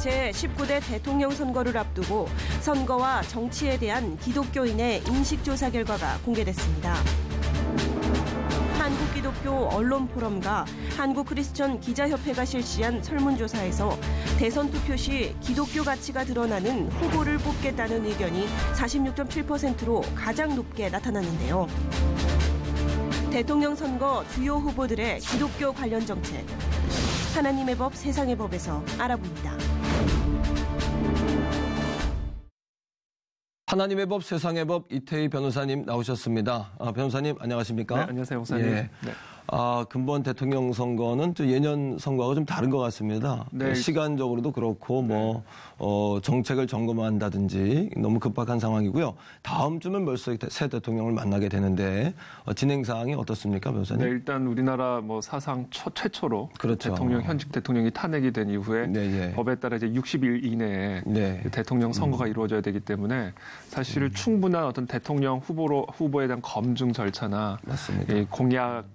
제19대 대통령 선거를 앞두고 선거와 정치에 대한 기독교인의 인식조사 결과가 공개됐습니다. 한국기독교 언론포럼과 한국크리스천 기자협회가 실시한 설문조사에서 대선 투표 시 기독교 가치가 드러나는 후보를 뽑겠다는 의견이 46.7%로 가장 높게 나타났는데요. 대통령 선거 주요 후보들의 기독교 관련 정책, 하나님의 법, 세상의 법에서 알아봅니다. 하나님의 법, 세상의 법, 이태희 변호사님 나오셨습니다. 변호사님 안녕하십니까? 네, 안녕하세요, 목사님. 예. 네. 근본 대통령 선거는 예년 선거하고 좀 다른 것 같습니다. 네. 시간적으로도 그렇고 정책을 점검한다든지 너무 급박한 상황이고요. 다음 주면 벌써 새 대통령을 만나게 되는데 진행 사항이 어떻습니까, 변호사님? 네, 일단 우리나라 사상 최초로 그렇죠. 현직 대통령이 탄핵이 된 이후에 네. 법에 따라 이제 60일 이내에 대통령 선거가 이루어져야 되기 때문에 사실 충분한 어떤 대통령 후보에 대한 검증 절차나 맞습니다. 공약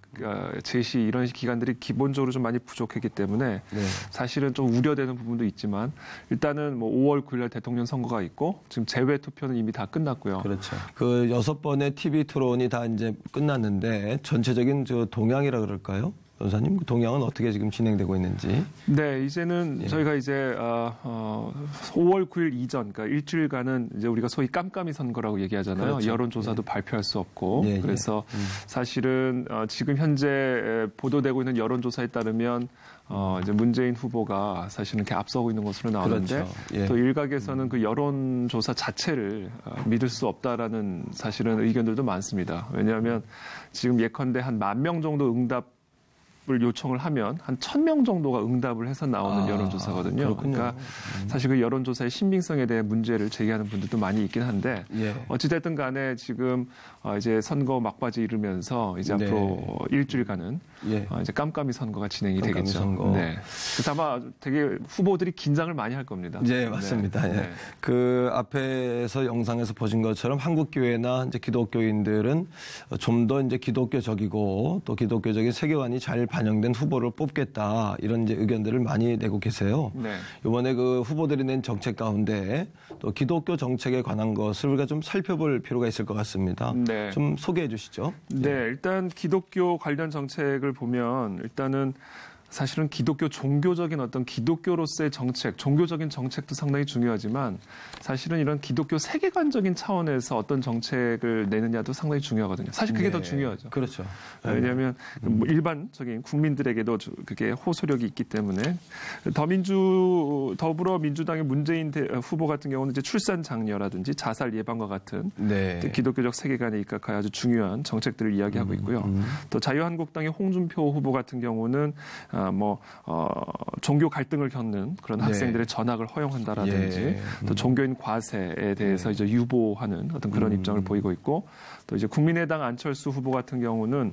제시 이런 기관들이 기본적으로 좀 많이 부족했기 때문에 사실은 좀 우려되는 부분도 있지만 일단은 5월 9일 대통령 선거가 있고 지금 재외 투표는 이미 다 끝났고요. 그렇죠. 그 6번의 TV 토론이 다 이제 끝났는데 전체적인 동향이라 그럴까요? 변호사님, 동향은 어떻게 지금 진행되고 있는지? 네, 이제는 저희가 이제 5월 9일 이전, 그러니까 일주일간은 이제 우리가 소위 깜깜이 선거라고 얘기하잖아요. 그렇죠. 여론조사도 발표할 수 없고, 그래서 사실은 지금 현재 보도되고 있는 여론조사에 따르면 이제 문재인 후보가 사실은 이렇게 앞서고 있는 것으로 나오는데 그렇죠. 또 일각에서는 그 여론조사 자체를 믿을 수 없다라는 사실은 의견들도 많습니다. 왜냐하면 지금 예컨대 한 10,000명 정도 응답을 요청을 하면 한 1,000명 정도가 응답을 해서 나오는 여론조사거든요. 그렇군요. 그러니까 사실 그 여론조사의 신빙성에 대해 문제를 제기하는 분들도 많이 있긴 한데 어찌됐든 간에 지금 이제 선거 막바지 이르면서 이제 앞으로 일주일간은 이제 깜깜이 선거가 진행이 되겠죠. 선거. 네. 그래서 아마 되게 후보들이 긴장을 많이 할 겁니다. 네, 맞습니다. 네. 그 앞에서 영상에서 보신 것처럼 한국교회나 이제 기독교인들은 좀 더 이제 기독교적이고 또 기독교적인 세계관이 잘 반영된 후보를 뽑겠다 이런 이제 의견들을 많이 내고 계세요. 이번에 그 후보들이 낸 정책 가운데 또 기독교 정책에 관한 것을 우리가 좀 살펴볼 필요가 있을 것 같습니다. 좀 소개해 주시죠. 네, 일단 기독교 관련 정책을 보면 일단은 사실은 기독교 종교적인 어떤 기독교로서의 정책, 종교적인 정책도 상당히 중요하지만 사실은 이런 기독교 세계관적인 차원에서 어떤 정책을 내느냐도 상당히 중요하거든요. 사실 그게 더 중요하죠. 그렇죠. 왜냐하면 일반적인 국민들에게도 그게 호소력이 있기 때문에 더불어민주당의 문재인 후보 같은 경우는 이제 출산 장려라든지 자살 예방과 같은 기독교적 세계관에 입각하여 아주 중요한 정책들을 이야기하고 있고요. 또 자유한국당의 홍준표 후보 같은 경우는 종교 갈등을 겪는 그런 학생들의 전학을 허용한다라든지 또 종교인 과세에 대해서 이제 유보하는 어떤 그런 입장을 보이고 있고 또 이제 국민의당 안철수 후보 같은 경우는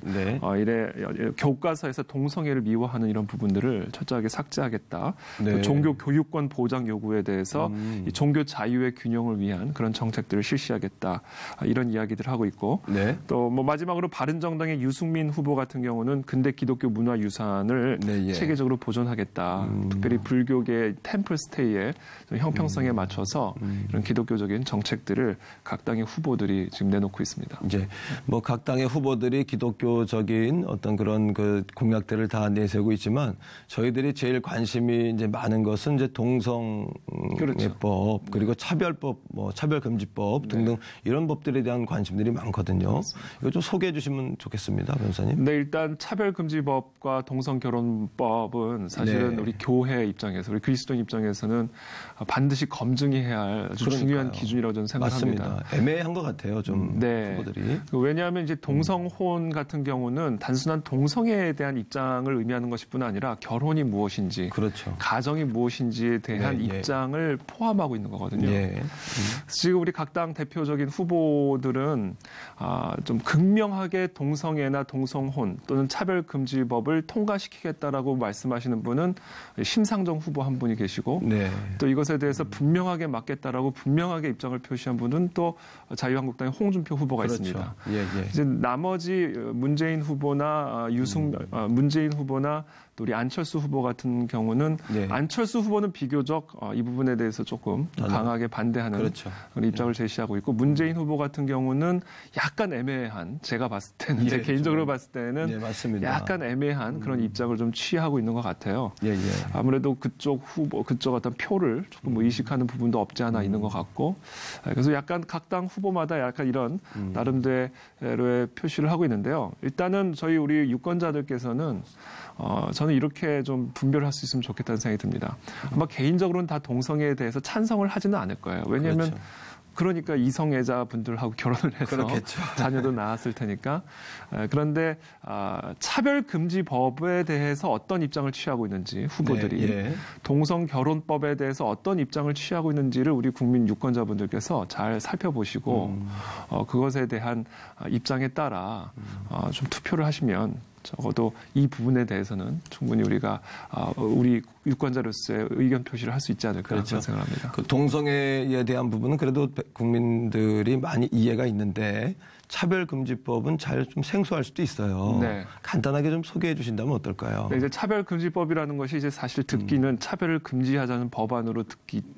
교과서에서 동성애를 미화하는 이런 부분들을 철저하게 삭제하겠다. 또 종교 교육권 보장 요구에 대해서 이 종교 자유의 균형을 위한 그런 정책들을 실시하겠다. 이런 이야기들을 하고 있고 또 마지막으로 바른정당의 유승민 후보 같은 경우는 근대 기독교 문화 유산을 체계적으로 보존하겠다. 특별히 불교계 템플 스테이의 형평성에 맞춰서 이런 기독교적인 정책들을 각 당의 후보들이 지금 내놓고 있습니다. 이제 각 당의 후보들이 기독교적인 어떤 그런 그 공약들을 다 내세우고 있지만 저희들이 제일 관심이 이제 많은 것은 이제 동성애법 그리고 차별법, 차별금지법 등등 이런 법들에 대한 관심들이 많거든요. 이거 좀 소개해 주시면 좋겠습니다, 변호사님. 네, 일단 차별금지법과 동성결혼법은 사실은 우리 교회 입장에서 우리 그리스도인 입장에서는 반드시 검증해야 할 아주 중요한 기준이라고 저는 생각합니다. 맞습니다. 애매한 것 같아요, 좀 후보들이. 왜냐하면 이제 동성혼 같은 경우는 단순한 동성애에 대한 입장을 의미하는 것뿐 아니라 결혼이 무엇인지, 가정이 무엇인지에 대한 입장을 포함하고 있는 거거든요. 지금 우리 각 당 대표적인 후보들은 좀 극명하게 동성애나 동성혼 또는 차별금지법을 통과시키겠다라고 말씀하시는 분은 심상정 후보 한 분이 계시고 또 이것에 대해서 분명하게 맞겠다라고 분명하게 입장을 표시한 분은 또 자유한국당의 홍준표 후보가 있습니다. 이제 나머지 문재인 후보나 문재인 후보나 또 우리 안철수 후보 같은 경우는 네. 안철수 후보는 비교적 이 부분에 대해서 조금 강하게 반대하는 그렇죠. 그런 입장을 제시하고 있고 문재인 후보 같은 경우는 약간 애매한 제가 봤을 때는 제 개인적으로 봤을 때는 네, 맞습니다. 약간 애매한 그런 입장을 좀 취하고 있는 것 같아요. 예. 아무래도 그쪽 후보 그쪽 어떤 표를 조금 뭐 의식하는 부분도 없지 않아 있는 것 같고 그래서 약간 각 당 후보마다 약간 이런 나름대로의 표시를 하고 있는데요. 일단은 저희 우리 유권자들께서는 저는 이렇게 좀 분별할 수 있으면 좋겠다는 생각이 듭니다. 아마 개인적으로는 다 동성애에 대해서 찬성을 하지는 않을 거예요. 왜냐하면 그렇죠. 그러니까 이성애자분들하고 결혼을 해서 그렇겠죠. 자녀도 낳았을 테니까. 그런데 차별금지법에 대해서 어떤 입장을 취하고 있는지 후보들이 네, 예. 동성결혼법에 대해서 어떤 입장을 취하고 있는지를 우리 국민 유권자분들께서 잘 살펴보시고 그것에 대한 입장에 따라 좀 투표를 하시면 적어도 이 부분에 대해서는 충분히 우리가 우리 유권자로서의 의견 표시를 할 수 있지 않을까 그렇죠. 생각합니다. 그 동성애에 대한 부분은 그래도 국민들이 많이 이해가 있는데 차별금지법은 잘 좀 생소할 수도 있어요. 네. 간단하게 좀 소개해 주신다면 어떨까요? 네, 이제 차별금지법이라는 것이 이제 사실 듣기는 차별을 금지하자는 법안으로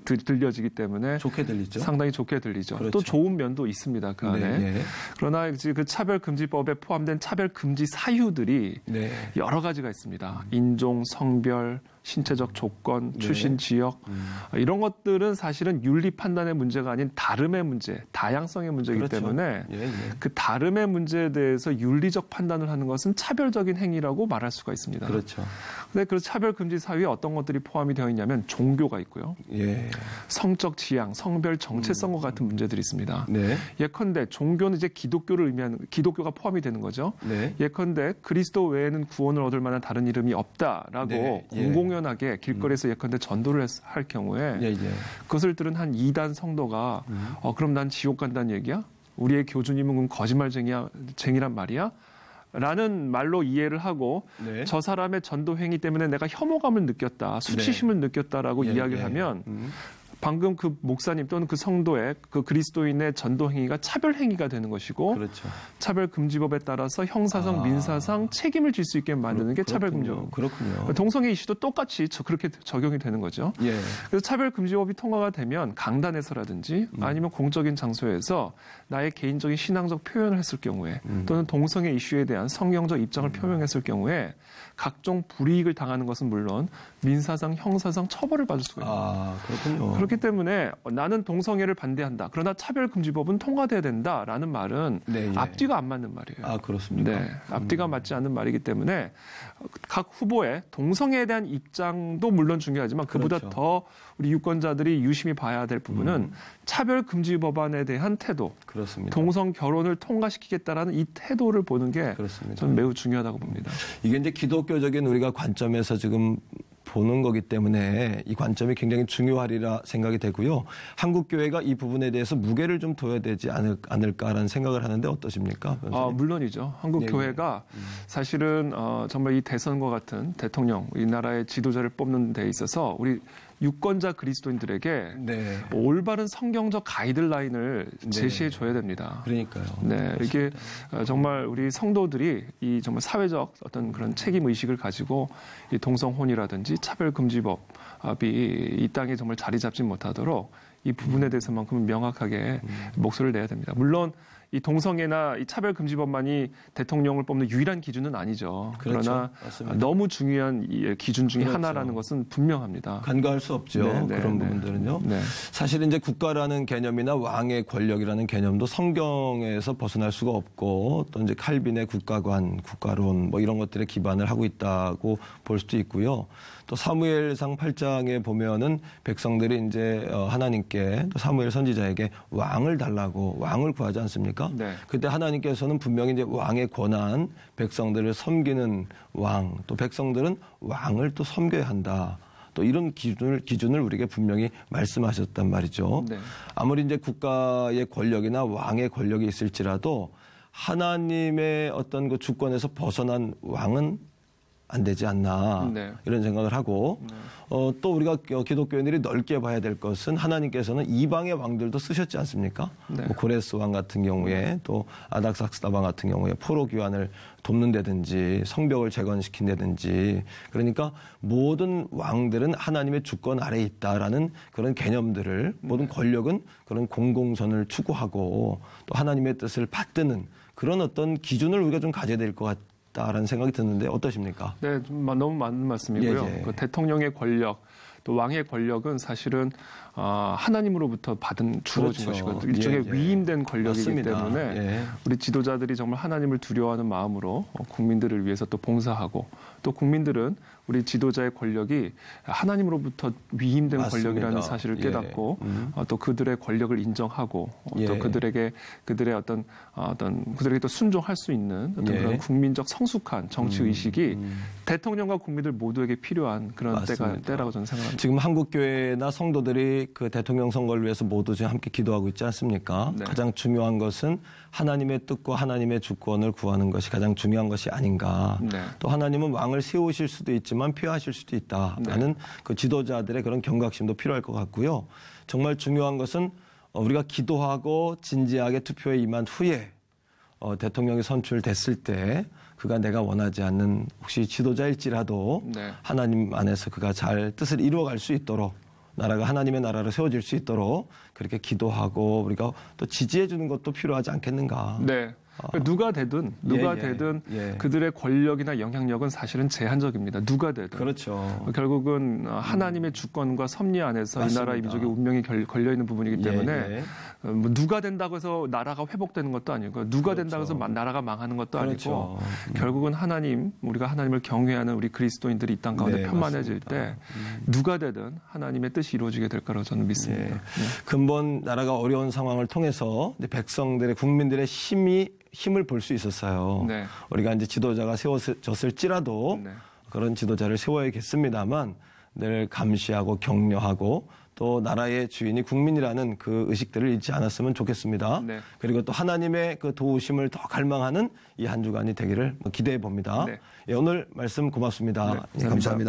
들려지기 때문에 좋게 들리죠. 상당히 좋게 들리죠. 그렇죠. 또 좋은 면도 있습니다. 그 안에. 네. 그러나 그 차별금지법에 포함된 차별금지 사유들이 네. 여러 가지가 있습니다. 인종, 성별, 신체적 조건, 출신 지역 이런 것들은 사실은 윤리 판단의 문제가 아닌 다름의 문제, 다양성의 문제이기 그렇죠. 때문에 그 다름의 문제에 대해서 윤리적 판단을 하는 것은 차별적인 행위라고 말할 수가 있습니다. 그렇죠. 근데 그 차별 금지 사유에 어떤 것들이 포함이 되어 있냐면 종교가 있고요. 예. 성적 지향, 성별 정체성과 같은 문제들이 있습니다. 네. 예컨대 종교는 이제 기독교를 의미하는 기독교가 포함이 되는 거죠. 네. 예컨대 그리스도 외에는 구원을 얻을 만한 다른 이름이 없다라고 네. 공공연하게 길거리에서 예컨대 전도를 할 경우에 그것을 들은 한 이단 성도가 그럼 난 지옥 간다는 얘기야? 우리의 교주님은 거짓말쟁이란 말이야? 라는 말로 이해를 하고 저 사람의 전도 행위 때문에 내가 혐오감을 느꼈다, 수치심을 느꼈다라고 이야기를 하면 방금 그 목사님 또는 그 성도의 그 그리스도인의 전도 행위가 차별 행위가 되는 것이고 그렇죠. 차별금지법에 따라서 형사상, 민사상 책임을 질 수 있게 만드는 게 차별금지법. 그렇군요. 동성애 이슈도 똑같이 그렇게 적용이 되는 거죠. 예. 그래서 차별금지법이 통과가 되면 강단에서라든지 아니면 공적인 장소에서 나의 개인적인 신앙적 표현을 했을 경우에 또는 동성애 이슈에 대한 성경적 입장을 표명했을 경우에 각종 불이익을 당하는 것은 물론 민사상, 형사상 처벌을 받을 수가 있습니다. 그렇군요. 그렇기 때문에 나는 동성애를 반대한다. 그러나 차별금지법은 통과돼야 된다라는 말은 앞뒤가 안 맞는 말이에요. 그렇습니까? 네, 앞뒤가 맞지 않는 말이기 때문에 각 후보의 동성애에 대한 입장도 물론 중요하지만 그보다 더 우리 유권자들이 유심히 봐야 될 부분은 차별금지 법안에 대한 태도, 그렇습니다. 동성 결혼을 통과시키겠다라는 이 태도를 보는 게 저는 매우 중요하다고 봅니다. 이게 이제 기독교적인 우리가 관점에서 지금 보는 거기 때문에 이 관점이 굉장히 중요하리라 생각이 되고요. 한국교회가 이 부분에 대해서 무게를 좀 둬야 되지 않을까라는 생각을 하는데 어떠십니까? 물론이죠. 한국교회가 사실은 정말 이 대선과 같은 대통령, 이 나라의 지도자를 뽑는 데 있어서 우리 유권자 그리스도인들에게 올바른 성경적 가이드라인을 제시해 줘야 됩니다. 그러니까요. 이게 정말 우리 성도들이 이 정말 사회적 어떤 그런 책임 의식을 가지고 이 동성혼이라든지 차별금지법이 이 땅에 정말 자리 잡지 못하도록 이 부분에 대해서만큼은 명확하게 목소리를 내야 됩니다. 물론 이 동성애나 이 차별금지법만이 대통령을 뽑는 유일한 기준은 아니죠. 그러나 맞습니다. 너무 중요한 기준 중에 하나라는 것은 분명합니다. 간과할 수 없죠. 그런 부분들은요. 사실 이제 국가라는 개념이나 왕의 권력이라는 개념도 성경에서 벗어날 수가 없고 또 이제 칼빈의 국가관, 국가론 뭐 이런 것들에 기반을 하고 있다고 볼 수도 있고요. 또 사무엘상 8장에 보면은 백성들이 이제 하나님께 또 사무엘 선지자에게 왕을 달라고 왕을 구하지 않습니까? 그때 하나님께서는 분명히 이제 왕의 권한, 백성들을 섬기는 왕, 또 백성들은 왕을 또 섬겨야 한다. 또 이런 기준을 우리에게 분명히 말씀하셨단 말이죠. 아무리 이제 국가의 권력이나 왕의 권력이 있을지라도 하나님의 어떤 그 주권에서 벗어난 왕은 안 되지 않나 네. 이런 생각을 하고 또 우리가 기독교인들이 넓게 봐야 될 것은 하나님께서는 이방의 왕들도 쓰셨지 않습니까? 네. 뭐 고레스 왕 같은 경우에 또 아닥삭스다 왕 같은 경우에 포로 귀환을 돕는다든지 성벽을 재건시킨다든지 그러니까 모든 왕들은 하나님의 주권 아래에 있다라는 그런 개념들을 모든 권력은 그런 공공선을 추구하고 또 하나님의 뜻을 받드는 그런 어떤 기준을 우리가 좀 가져야 될 것 같다라는 생각이 드는데 어떠십니까? 네, 너무 맞는 말씀이고요. 예, 예. 그 대통령의 권력, 또 왕의 권력은 사실은 하나님으로부터 주어진 그렇죠. 것이거든요. 일종의 예, 예. 위임된 권력이기 맞습니다. 때문에 예. 우리 지도자들이 정말 하나님을 두려워하는 마음으로 국민들을 위해서 또 봉사하고 또 국민들은 우리 지도자의 권력이 하나님으로부터 위임된 맞습니다. 권력이라는 사실을 깨닫고 또 그들의 권력을 인정하고 또 그들에게 그들에게 또 순종할 수 있는 어떤 그런 국민적 성숙한 정치 의식이 대통령과 국민들 모두에게 필요한 그런 때라고 저는 생각합니다. 지금 한국교회나 성도들이 그 대통령 선거를 위해서 모두 지금 함께 기도하고 있지 않습니까? 네. 가장 중요한 것은 하나님의 뜻과 하나님의 주권을 구하는 것이 가장 중요한 것이 아닌가. 네. 또 하나님은 왕을 세우실 수도 있지만 폐하실 수도 있다라는 그 지도자들의 그런 경각심도 필요할 것 같고요. 정말 중요한 것은 우리가 기도하고 진지하게 투표에 임한 후에 대통령이 선출됐을 때 그가 내가 원하지 않는 혹시 지도자일지라도 하나님 안에서 그가 잘 뜻을 이루어갈 수 있도록 나라가 하나님의 나라로 세워질 수 있도록 그렇게 기도하고 우리가 또 지지해 주는 것도 필요하지 않겠는가. 네. 누가 되든 그들의 권력이나 영향력은 사실은 제한적입니다. 누가 되든. 그렇죠. 결국은 하나님의 주권과 섭리 안에서 맞습니다. 이 나라의 민족의 운명이 걸려 있는 부분이기 때문에 뭐 누가 된다고 해서 나라가 회복되는 것도 아니고 누가 된다고 해서 나라가 망하는 것도 아니고 결국은 우리가 하나님을 경외하는 우리 그리스도인들이 이 땅 가운데 편만해질 때 누가 되든 하나님의 뜻이 이루어지게 될 거라고 저는 믿습니다. 근본 나라가 어려운 상황을 통해서 이제 백성들의 국민들의 힘을 볼 수 있었어요. 우리가 이제 지도자가 세워졌을지라도 그런 지도자를 세워야겠습니다만 늘 감시하고 격려하고 또 나라의 주인이 국민이라는 그 의식들을 잊지 않았으면 좋겠습니다. 그리고 또 하나님의 그 도우심을 더 갈망하는 이 한 주간이 되기를 기대해 봅니다. 오늘 말씀 고맙습니다. 감사합니다.